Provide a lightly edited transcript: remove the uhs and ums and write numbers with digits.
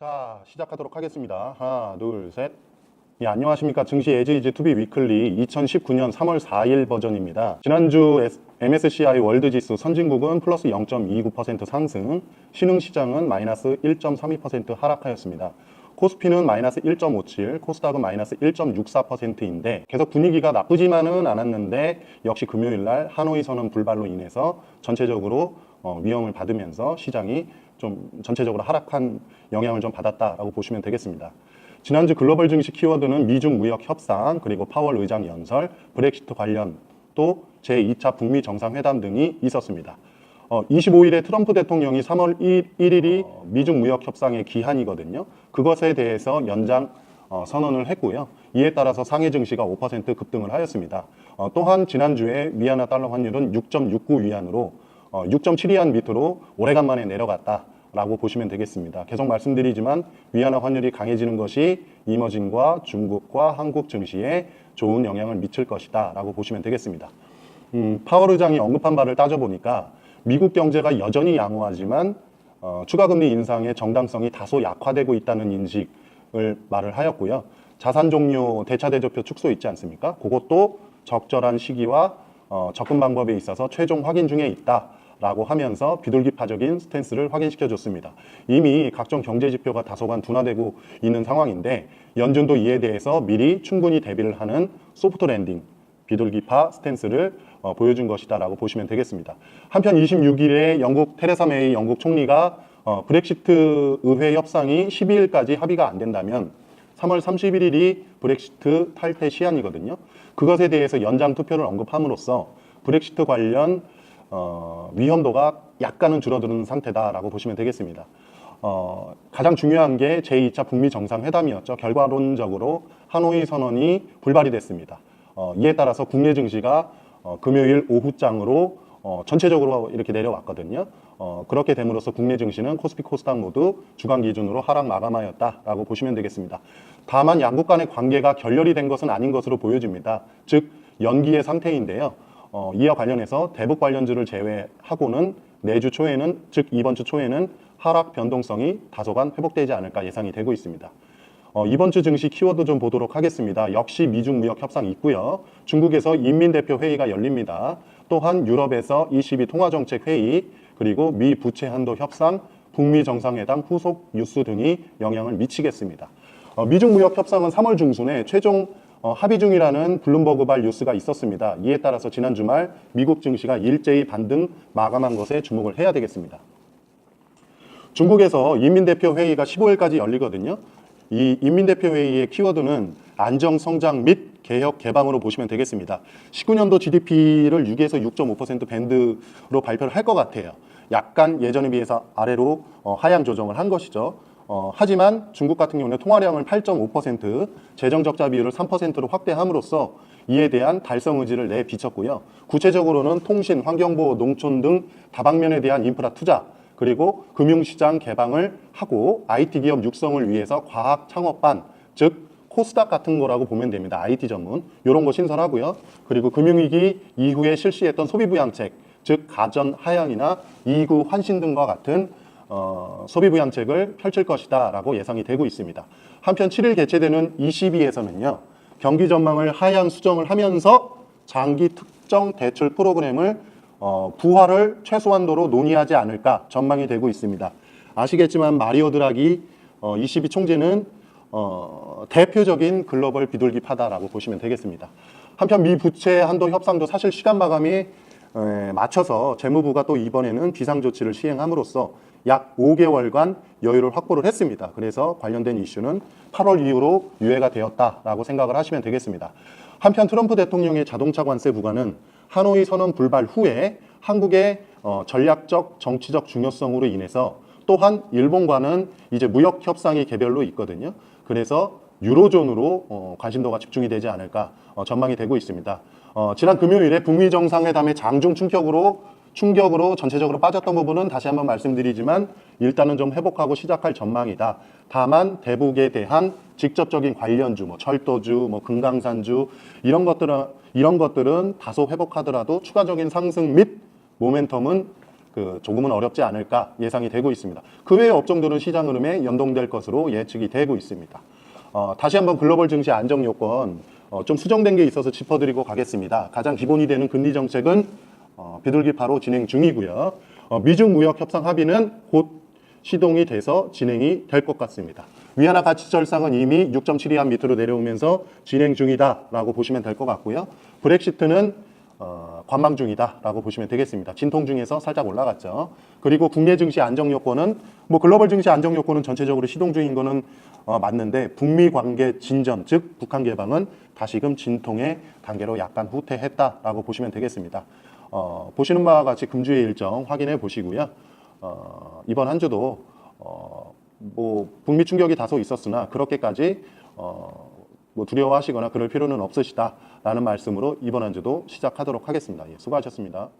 자, 시작하도록 하겠습니다. 하나, 둘, 셋. 예, 안녕하십니까. 증시 에즈이즈 투비 위클리 2019년 3월 4일 버전입니다. 지난주 MSCI 월드 지수 선진국은 플러스 0.29% 상승, 신흥시장은 마이너스 1.32% 하락하였습니다. 코스피는 마이너스 1.57, 코스닥은 마이너스 1.64%인데 계속 분위기가 나쁘지만은 않았는데 역시 금요일날 하노이 선언 불발로 인해서 전체적으로 위험을 받으면서 시장이 좀 전체적으로 하락한 영향을 좀 받았다라고 보시면 되겠습니다. 지난주 글로벌 증시 키워드는 미중 무역 협상, 그리고 파월 의장 연설, 브렉시트 관련, 또 제2차 북미 정상회담 등이 있었습니다. 25일에 트럼프 대통령이 3월 1일이 미중 무역 협상의 기한이거든요. 그것에 대해서 연장 선언을 했고요. 이에 따라서 상해 증시가 5% 급등을 하였습니다. 또한 지난주에 위안화 달러 환율은 6.69 위안으로 6.7위안 밑으로 오래간만에 내려갔다라고 보시면 되겠습니다. 계속 말씀드리지만 위안화 환율이 강해지는 것이 이머징과 중국과 한국 증시에 좋은 영향을 미칠 것이다 라고 보시면 되겠습니다. 파월 의장이 언급한 바를 따져보니까 미국 경제가 여전히 양호하지만 추가금리 인상의 정당성이 다소 약화되고 있다는 인식을 말을 하였고요. 자산 종료 대차대조표 축소 있지 않습니까? 그것도 적절한 시기와 접근 방법에 있어서 최종 확인 중에 있다라고 하면서 비둘기파적인 스탠스를 확인시켜줬습니다. 이미 각종 경제 지표가 다소간 둔화되고 있는 상황인데 연준도 이에 대해서 미리 충분히 대비를 하는 소프트 랜딩, 비둘기파 스탠스를 보여준 것이다라고 보시면 되겠습니다. 한편 26일에 영국 테레사 메이 영국 총리가 브렉시트 의회 협상이 12일까지 합의가 안 된다면 3월 31일이 브렉시트 탈퇴 시한이거든요. 그것에 대해서 연장 투표를 언급함으로써 브렉시트 관련 위험도가 약간은 줄어드는 상태다라고 보시면 되겠습니다. 가장 중요한 게 제2차 북미 정상회담이었죠. 결과론적으로 하노이 선언이 불발이 됐습니다. 이에 따라서 국내 증시가 금요일 오후장으로 전체적으로 이렇게 내려왔거든요. 그렇게 됨으로써 국내 증시는 코스피 코스닥 모두 주간 기준으로 하락 마감하였다라고 보시면 되겠습니다. 다만 양국 간의 관계가 결렬이 된 것은 아닌 것으로 보여집니다. 즉 연기의 상태인데요. 이와 관련해서 대북 관련주를 제외하고는 내주 초에는, 즉 이번 주 초에는 하락 변동성이 다소간 회복되지 않을까 예상이 되고 있습니다. 이번 주 증시 키워드 좀 보도록 하겠습니다. 역시 미중 무역 협상 있고요. 중국에서 인민대표 회의가 열립니다. 또한 유럽에서 ECB 통화정책 회의, 그리고 미 부채 한도 협상, 북미 정상회담 후속 뉴스 등이 영향을 미치겠습니다. 미중 무역 협상은 3월 중순에 최종 합의 중이라는 블룸버그발 뉴스가 있었습니다. 이에 따라서 지난 주말 미국 증시가 일제히 반등 마감한 것에 주목을 해야 되겠습니다. 중국에서 인민대표 회의가 15일까지 열리거든요. 이 인민대표회의의 키워드는 안정성장 및 개혁 개방으로 보시면 되겠습니다. 19년도 GDP를 6에서 6.5% 밴드로 발표를 할 것 같아요. 약간 예전에 비해서 아래로 하향 조정을 한 것이죠. 하지만 중국 같은 경우는 통화량을 8.5%, 재정적자 비율을 3%로 확대함으로써 이에 대한 달성 의지를 내비쳤고요. 구체적으로는 통신, 환경보호, 농촌 등 다방면에 대한 인프라 투자, 그리고 금융시장 개방을 하고 IT 기업 육성을 위해서 과학 창업반, 즉 코스닥 같은 거라고 보면 됩니다. IT 전문 이런 거 신설하고요. 그리고 금융위기 이후에 실시했던 소비부양책, 즉 가전 하향이나 2구 환신 등과 같은 소비부양책을 펼칠 것이다 라고 예상이 되고 있습니다. 한편 7일 개최되는 ECB에서는요. 경기 전망을 하향 수정을 하면서 장기 특정 대출 프로그램을 부활을 최소한도로 논의하지 않을까 전망이 되고 있습니다. 아시겠지만 마리오 드라기 ECB 총재는 대표적인 글로벌 비둘기파다라고 보시면 되겠습니다. 한편 미 부채 한도 협상도 사실 시간 마감에 맞춰서 재무부가 또 이번에는 비상조치를 시행함으로써 약 5개월간 여유를 확보를 했습니다. 그래서 관련된 이슈는 8월 이후로 유예가 되었다라고 생각을 하시면 되겠습니다. 한편 트럼프 대통령의 자동차 관세 부과는 하노이 선언 불발 후에 한국의 전략적 정치적 중요성으로 인해서 또한 일본과는 이제 무역 협상이 개별로 있거든요. 그래서 유로존으로 관심도가 집중이 되지 않을까 전망이 되고 있습니다. 지난 금요일에 북미 정상회담의 장중 충격으로 전체적으로 빠졌던 부분은 다시 한번 말씀드리지만 일단은 좀 회복하고 시작할 전망이다. 다만 대북에 대한 직접적인 관련주, 철도주, 금강산주 이런 것들은 다소 회복하더라도 추가적인 상승 및 모멘텀은 조금은 어렵지 않을까 예상이 되고 있습니다. 그 외의 업종들은 시장 흐름에 연동될 것으로 예측이 되고 있습니다. 다시 한번 글로벌 증시 안정 요건 좀 수정된 게 있어서 짚어드리고 가겠습니다. 가장 기본이 되는 금리 정책은 비둘기파로 진행 중이고요. 미중 무역 협상 합의는 곧 시동이 돼서 진행이 될 것 같습니다. 위안화 가치 절상은 이미 6.72한 밑으로 내려오면서 진행 중이다라고 보시면 될 것 같고요. 브렉시트는 관망 중이다라고 보시면 되겠습니다. 진통 중에서 살짝 올라갔죠. 그리고 국내 증시 안정 요건은 글로벌 증시 안정 요건은 전체적으로 시동 중인 거는 맞는데 북미 관계 진전, 즉 북한 개방은 다시금 진통의 단계로 약간 후퇴했다라고 보시면 되겠습니다. 보시는 바와 같이 금주의 일정 확인해 보시고요. 이번 한 주도 북미 충격이 다소 있었으나 그렇게까지 두려워하시거나 그럴 필요는 없으시다라는 말씀으로 이번 한 주도 시작하도록 하겠습니다. 예, 수고하셨습니다.